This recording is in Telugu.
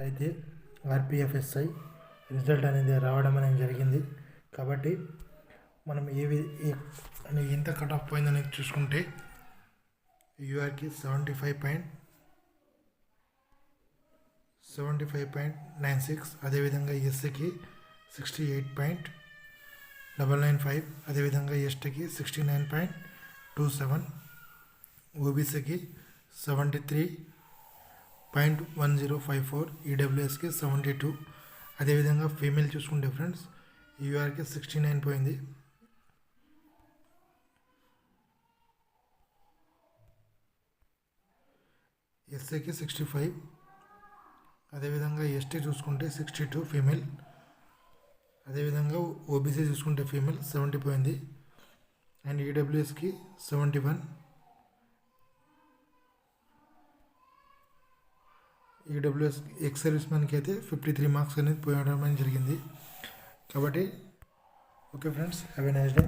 అయితే ఆర్పిఎఫ్ఎస్ఐ రిజల్ట్ అనేది రావడం అనేది జరిగింది. కాబట్టి మనం ఎంత కట్ ఆఫ్ పోయిందనేది చూసుకుంటే యూఆర్కి 75.96, అదేవిధంగా ఎస్సీకి 68.995, అదేవిధంగా ఎస్టీకి 69.27, ఓబీసీకి 73.1054, ఈడబ్ల్యూఎస్కి 72. అదేవిధంగా ఫీమేల్ చూసుకుంటే ఫ్రెండ్స్ యూఆర్కి 69 పోయింది, ఎస్సీకి 65, అదేవిధంగా ఎస్టీ చూసుకుంటే 62 ఫీమేల్, అదేవిధంగా ఓబీసీ చూసుకుంటే ఫీమేల్ 70 పోయింది, అండ్ ఈడబ్ల్యూఎస్కి 71, ఈడబ్ల్యూఎస్ ఎక్స్ సర్వీస్ మ్యాన్కి అయితే 53 మార్క్స్ అనేది పోయడం అనేది జరిగింది. కాబట్టి okay friends, have a nice day.